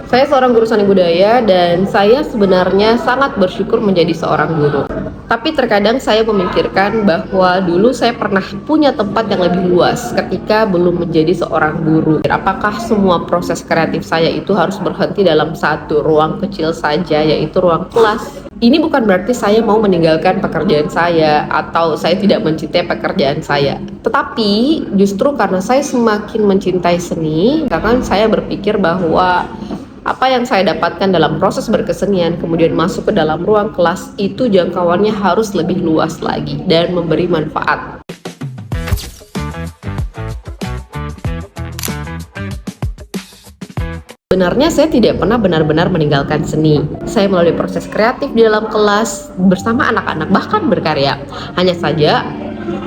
Saya seorang guru seni budaya dan saya sebenarnya sangat bersyukur menjadi seorang guru. Tapi terkadang saya memikirkan bahwa dulu saya pernah punya tempat yang lebih luas ketika belum menjadi seorang guru. Apakah semua proses kreatif saya itu harus berhenti dalam satu ruang kecil saja, yaitu ruang kelas? Ini bukan berarti saya mau meninggalkan pekerjaan saya atau saya tidak mencintai pekerjaan saya. Tetapi justru karena saya semakin mencintai seni, bahkan saya berpikir bahwa apa yang saya dapatkan dalam proses berkesenian kemudian masuk ke dalam ruang kelas itu jangkauannya harus lebih luas lagi dan memberi manfaat. Sebenarnya saya tidak pernah benar-benar meninggalkan seni. Saya melalui proses kreatif di dalam kelas bersama anak-anak, bahkan berkarya. Hanya saja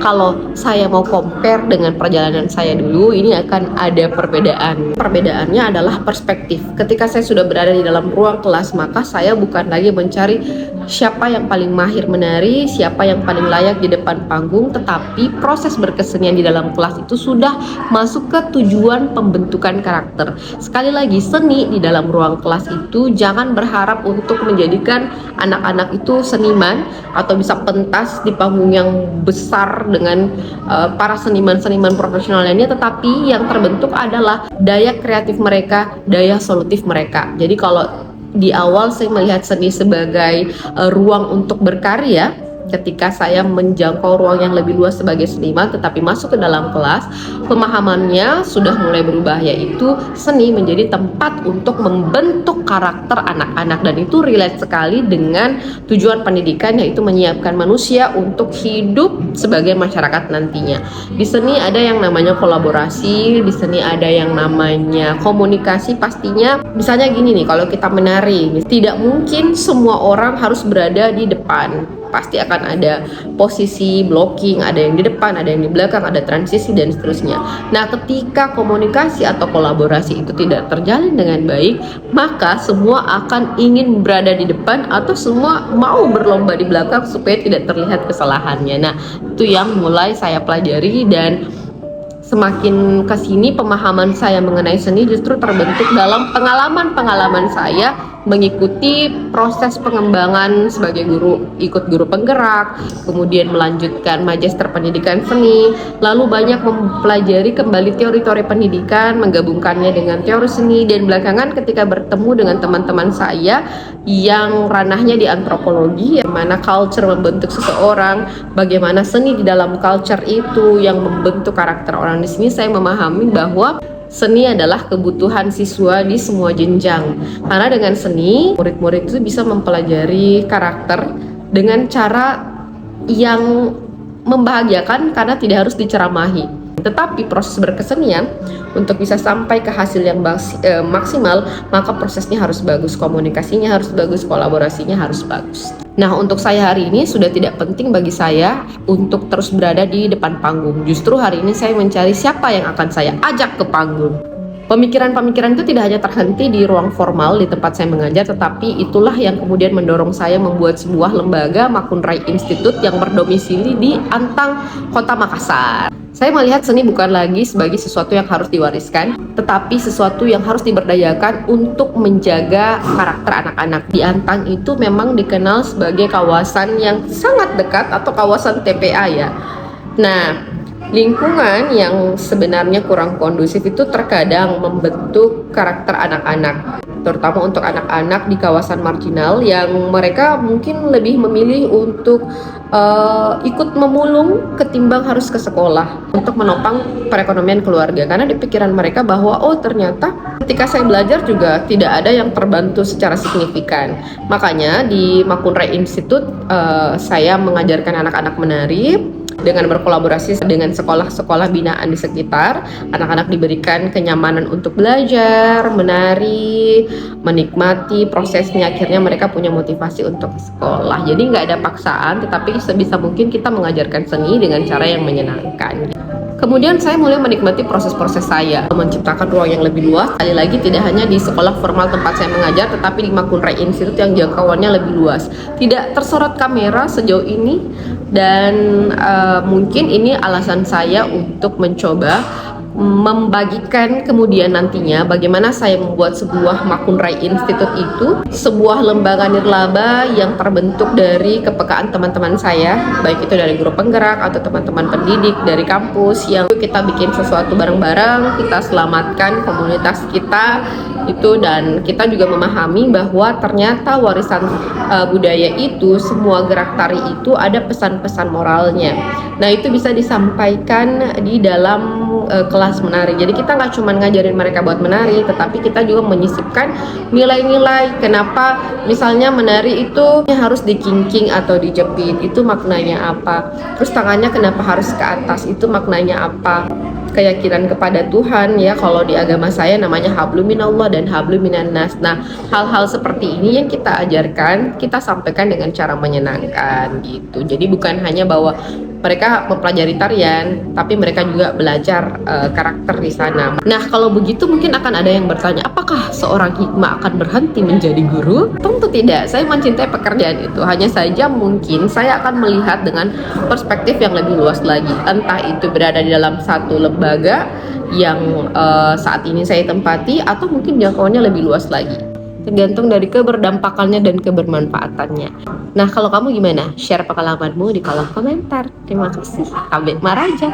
kalau saya mau compare dengan perjalanan saya dulu, ini akan ada perbedaan. Perbedaannya adalah perspektif. Ketika saya sudah berada di dalam ruang kelas, maka saya bukan lagi mencari siapa yang paling mahir menari, siapa yang paling layak di depan panggung, tetapi proses berkesenian di dalam kelas itu sudah masuk ke tujuan pembentukan karakter. Sekali lagi, seni di dalam ruang kelas itu jangan berharap untuk menjadikan anak-anak itu seniman atau bisa pentas di panggung yang besar dengan para seniman-seniman profesional lainnya, tetapi yang terbentuk adalah daya kreatif mereka, daya solutif mereka. Jadi kalau di awal saya melihat seni sebagai ruang untuk berkarya, ketika saya menjangkau ruang yang lebih luas sebagai seniman, tetapi masuk ke dalam kelas, pemahamannya sudah mulai berubah, yaitu seni menjadi tempat untuk membentuk karakter anak-anak, dan itu relate sekali dengan tujuan pendidikan, yaitu menyiapkan manusia untuk hidup sebagai masyarakat nantinya. Di seni ada yang namanya kolaborasi, di seni ada yang namanya komunikasi pastinya. Misalnya gini nih, kalau kita menari, tidak mungkin semua orang harus berada di depan. Pasti akan ada posisi blocking, ada yang di depan, ada yang di belakang, ada transisi dan seterusnya. Nah, ketika komunikasi atau kolaborasi itu tidak terjalin dengan baik, maka semua akan ingin berada di depan atau semua mau berlomba di belakang supaya tidak terlihat kesalahannya. Nah, itu yang mulai saya pelajari, dan semakin kesini pemahaman saya mengenai seni justru terbentuk dalam pengalaman-pengalaman saya mengikuti proses pengembangan sebagai guru, ikut guru penggerak, kemudian melanjutkan magister pendidikan seni, lalu banyak mempelajari kembali teori-teori pendidikan, menggabungkannya dengan teori seni, dan belakangan ketika bertemu dengan teman-teman saya yang ranahnya di antropologi, bagaimana culture membentuk seseorang, bagaimana seni di dalam culture itu yang membentuk karakter orang. Di sini saya memahami bahwa seni adalah kebutuhan siswa di semua jenjang. Karena dengan seni, murid-murid itu bisa mempelajari karakter dengan cara yang membahagiakan karena tidak harus diceramahi. Tetapi proses berkesenian untuk bisa sampai ke hasil yang maksimal, maka prosesnya harus bagus, komunikasinya harus bagus, kolaborasinya harus bagus. Nah, untuk saya hari ini sudah tidak penting bagi saya untuk terus berada di depan panggung. Justru hari ini saya mencari siapa yang akan saya ajak ke panggung. Pemikiran-pemikiran itu tidak hanya terhenti di ruang formal di tempat saya mengajar, tetapi itulah yang kemudian mendorong saya membuat sebuah lembaga, Makunrai Institute, yang berdomisili di Antang, Kota Makassar. Saya melihat seni bukan lagi sebagai sesuatu yang harus diwariskan, tetapi sesuatu yang harus diberdayakan untuk menjaga karakter anak-anak. Di Antang itu memang dikenal sebagai kawasan yang sangat dekat atau kawasan TPA ya. Nah, lingkungan yang sebenarnya kurang kondusif itu terkadang membentuk karakter anak-anak, terutama untuk anak-anak di kawasan marginal yang mereka mungkin lebih memilih untuk ikut memulung ketimbang harus ke sekolah untuk menopang perekonomian keluarga, karena di pikiran mereka bahwa oh ternyata ketika saya belajar juga tidak ada yang terbantu secara signifikan. Makanya di Makunrai Institute saya mengajarkan anak-anak menari dengan berkolaborasi dengan sekolah-sekolah binaan di sekitar. Anak-anak diberikan kenyamanan untuk belajar, menari, menikmati prosesnya, akhirnya mereka punya motivasi untuk sekolah. Jadi nggak ada paksaan, tetapi sebisa mungkin kita mengajarkan seni dengan cara yang menyenangkan. Kemudian saya mulai menikmati proses-proses saya menciptakan ruang yang lebih luas. Sekali lagi tidak hanya di sekolah formal tempat saya mengajar, tetapi di Makunrai Institute yang jangkauannya lebih luas. Tidak tersorot kamera sejauh ini, dan mungkin ini alasan saya untuk mencoba membagikan kemudian nantinya bagaimana saya membuat sebuah Makunrai Institute itu sebuah lembaga nirlaba yang terbentuk dari kepekaan teman-teman saya, baik itu dari guru penggerak atau teman-teman pendidik dari kampus, yang kita bikin sesuatu bareng-bareng, kita selamatkan komunitas kita itu, dan kita juga memahami bahwa ternyata warisan budaya itu, semua gerak tari itu ada pesan-pesan moralnya. Nah, itu bisa disampaikan di dalam kelas menari. Jadi kita nggak cuma ngajarin mereka buat menari, tetapi kita juga menyisipkan nilai-nilai. Kenapa misalnya menari itu harus dikingking atau dijepit, itu maknanya apa? Terus tangannya kenapa harus ke atas, itu maknanya apa? Keyakinan kepada Tuhan, ya, kalau di agama saya namanya hablum minallah dan hablum minannas. Nah, hal-hal seperti ini yang kita ajarkan, kita sampaikan dengan cara menyenangkan gitu. Jadi bukan hanya bahwa mereka mempelajari tarian, tapi mereka juga belajar karakter di sana. Nah, kalau begitu mungkin akan ada yang bertanya, apakah seorang hikmah akan berhenti menjadi guru? Tentu tidak. Saya mencintai pekerjaan itu. Hanya saja mungkin saya akan melihat dengan perspektif yang lebih luas lagi. Entah itu berada di dalam satu lembaga yang saat ini saya tempati, atau mungkin jangkauannya lebih luas lagi. Tergantung dari keberdampakannya dan kebermanfaatannya. Nah, kalau kamu gimana? Share pengalamanmu di kolom komentar. Terima kasih. Abek Maraja.